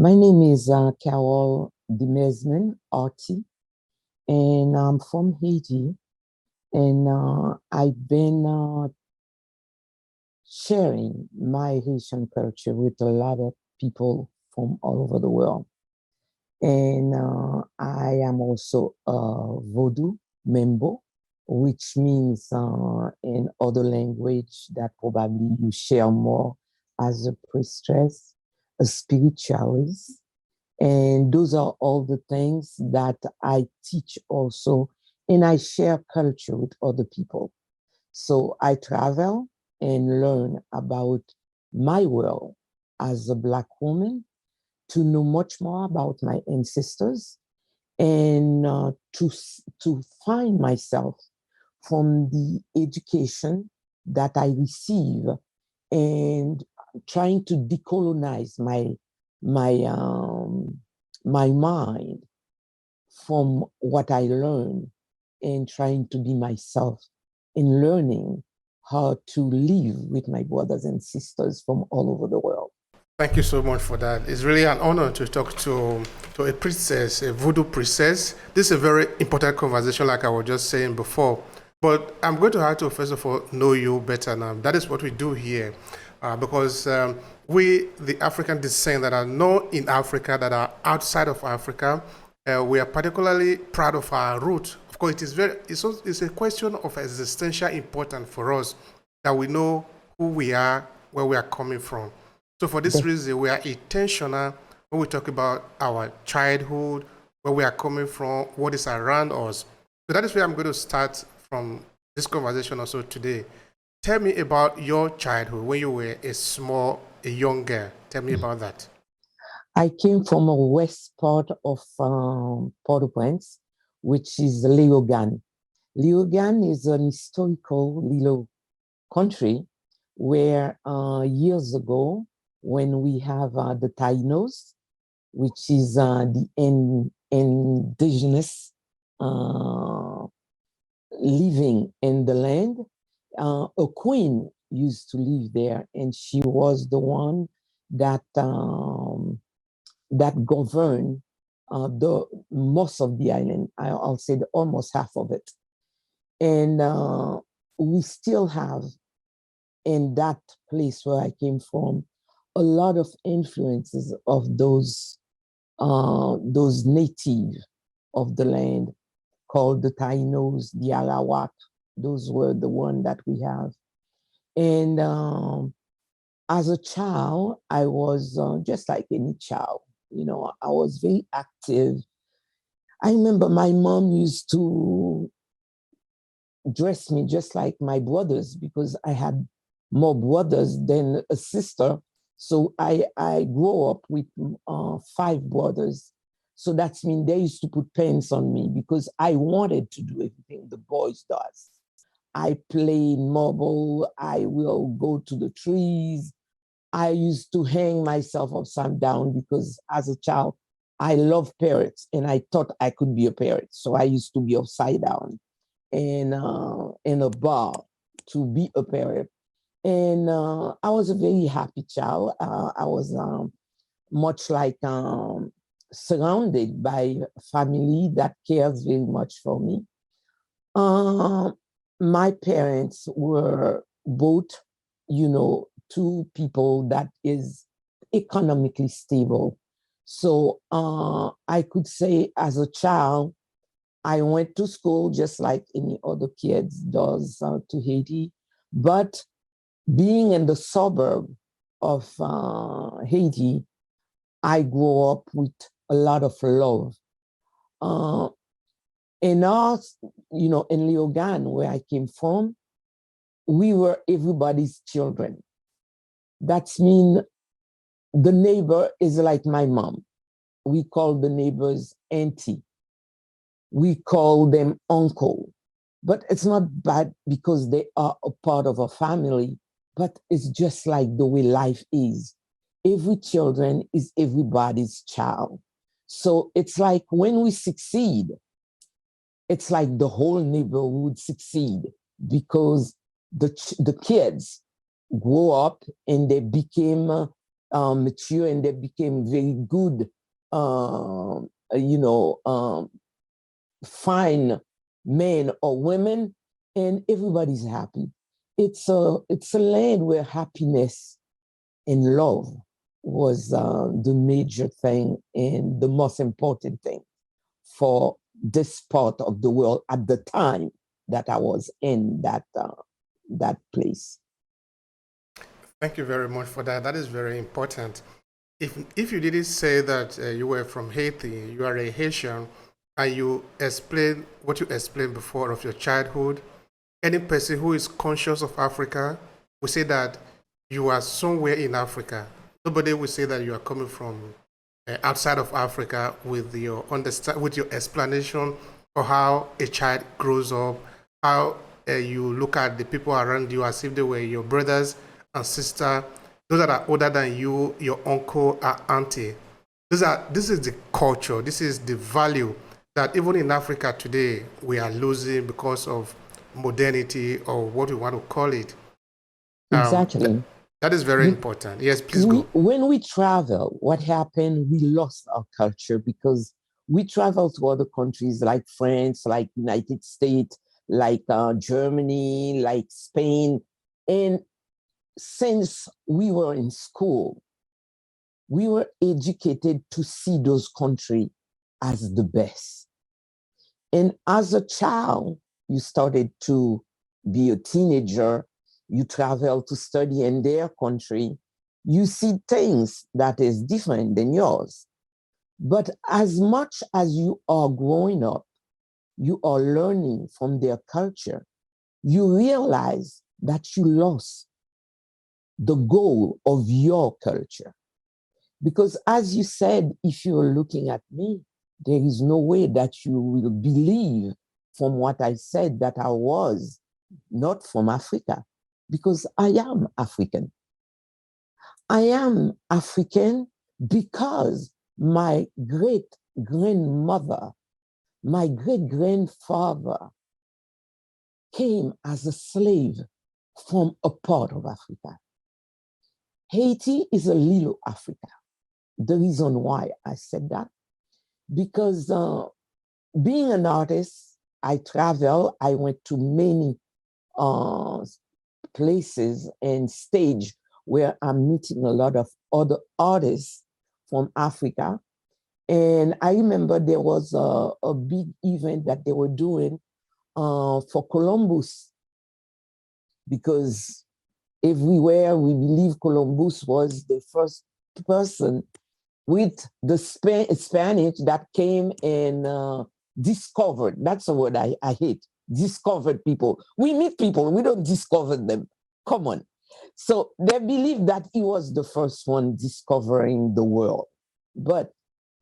My name is Carole Demesmin, Artie, and I'm from Haiti. And I've been sharing my Haitian culture with a lot of people from all over the world. And I am also a Vodou Mambo, which means in other language that probably you share more as a priestess, a spiritualist. And those are all the things that I teach also, and I share culture with other people. So I travel and learn about my world as a Black woman to know much more about my ancestors and to find myself from the education that I receive and trying to decolonize my my mind from what I learn and trying to be myself in learning how to live with my brothers and sisters from all over the world. Thank you so much for that. It's really an honor to talk to a priestess, a voodoo priestess. This is a very important conversation, like I was just saying before. But I'm going to have to, first of all, know you better now. That is what we do here. Because we, the African descent that are known in Africa, that are outside of Africa, we are particularly proud of our root. Of course, it's a question of existential importance for us that we know who we are, where we are coming from. So for this reason, we are intentional when we talk about our childhood, where we are coming from, what is around us. So that is where I'm going to start from this conversation also today. Tell me about your childhood when you were a young girl. Tell me about that. I came from a west part of Port-au-Prince, which is Léogane. Léogane is an historical little country where years ago, when we have the Tainos, which is the indigenous living in the land, a queen used to live there, and she was the one that that governed the most of the island. I'll say almost half of it, and we still have in that place where I came from a lot of influences of those native of the land called the Tainos, the Arawak. Those were the one that we have. And as a child, I was just like any child. You know, I was very active. I remember my mom used to dress me just like my brothers because I had more brothers than a sister. So I grew up with 5 brothers. So that's mean they used to put pants on me because I wanted to do everything the boys does. I played marble. I will go to the trees. I used to hang myself upside down because as a child, I loved parrots and I thought I could be a parrot. So I used to be upside down in a bar to be a parrot. And I was a very happy child. I was much like surrounded by a family that cares very much for me. My parents were both, you know, 2 people that is economically stable. So I could say as a child, I went to school just like any other kids does to Haiti, but being in the suburb of Haiti, I grew up with a lot of love. In us, you know, in Léogane, where I came from, we were everybody's children. That's mean the neighbor is like my mom. We call the neighbors auntie. We call them uncle. But it's not bad because they are a part of a family, but it's just like the way life is. Every children is everybody's child. So it's like when we succeed, it's like the whole neighborhood succeed because the kids grow up and they became mature and they became very good, you know, fine men or women, and everybody's happy. It's a land where happiness and love was the major thing and the most important thing for this part of the world at the time that I was in that place. Thank you very much for that. That is very important. If you didn't say that you were from Haiti, you are a Haitian, and you explain what you explained before of your childhood, any person who is conscious of Africa will say that you are somewhere in Africa. Nobody will say that you are coming from outside of Africa with your understand with your explanation of how a child grows up, how you look at the people around you as if they were your brothers and sister, those that are older than you, your uncle or auntie. This is the culture, this is the value that even in Africa today we are losing because of modernity or what we want to call it. Exactly. That is very important. Yes, please go. When we travel, what happened? We lost our culture because we travel to other countries like France, like United States, like Germany, like Spain. And since we were in school, we were educated to see those countries as the best. And as a child, you started to be a teenager, you travel to study in their country, you see things that is different than yours. But as much as you are growing up, you are learning from their culture, you realize that you lost the goal of your culture. Because as you said, if you're looking at me, there is no way that you will believe from what I said that I was not from Africa, because I am African. I am African because my great grandmother, my great grandfather came as a slave from a part of Africa. Haiti is a little Africa. The reason why I said that, because being an artist, I travel, I went to many places and stage where I'm meeting a lot of other artists from Africa. And I remember there was a big event that they were doing for Columbus, because everywhere we believe Columbus was the first person with the Spanish that came and discovered. That's a word I hate. Discovered people. We meet people, we don't discover them. Come on. So they believe that he was the first one discovering the world. But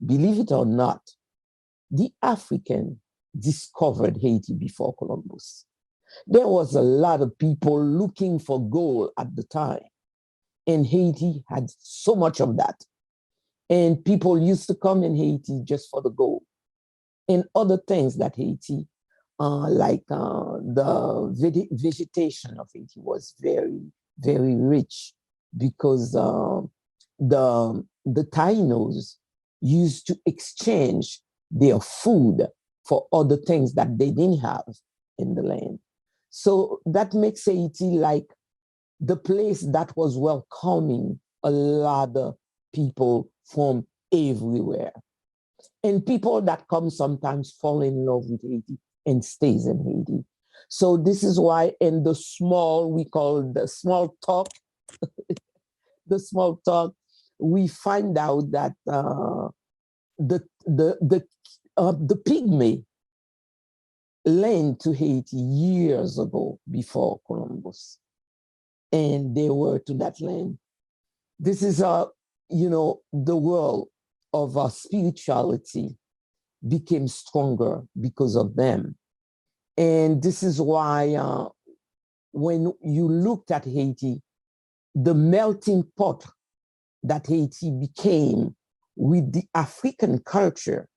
believe it or not, the African discovered Haiti before Columbus. There was a lot of people looking for gold at the time, and Haiti had so much of that. And people used to come in Haiti just for the gold and other things that Haiti, like the vegetation of Haiti was very, very rich, because the Tainos used to exchange their food for other things that they didn't have in the land. So that makes Haiti like the place that was welcoming a lot of people from everywhere. And people that come sometimes fall in love with Haiti and stays in Haiti. So this is why in the small, we call the small talk, the small talk, we find out that the pygmy land to Haiti years ago before Columbus, and they were to that land. This is the world of our spirituality became stronger because of them. And this is why when you looked at Haiti, the melting pot that Haiti became with the African culture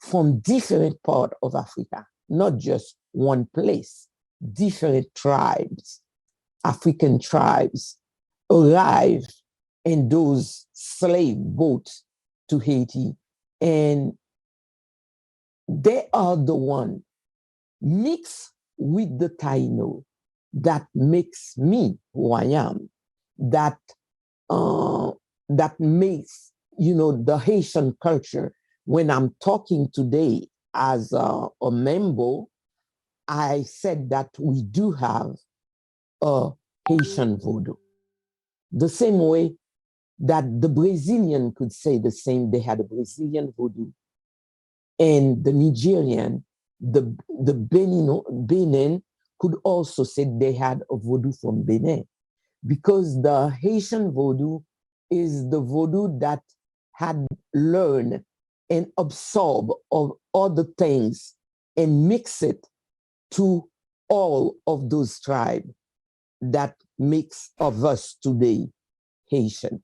from different parts of Africa, not just one place, different tribes, African tribes arrived and those slave boats to Haiti. And they are the one mixed with the Taino that makes me who I am, that that makes, the Haitian culture. When I'm talking today as a Mambo, I said that we do have a Haitian Voodoo. The same way that the Brazilian could say the same, they had a Brazilian Voodoo. And the Nigerian, the Benin could also say they had a Voodoo from Benin, because the Haitian Voodoo is the Voodoo that had learned and absorbed of other things and mix it to all of those tribes that makes of us today Haitian.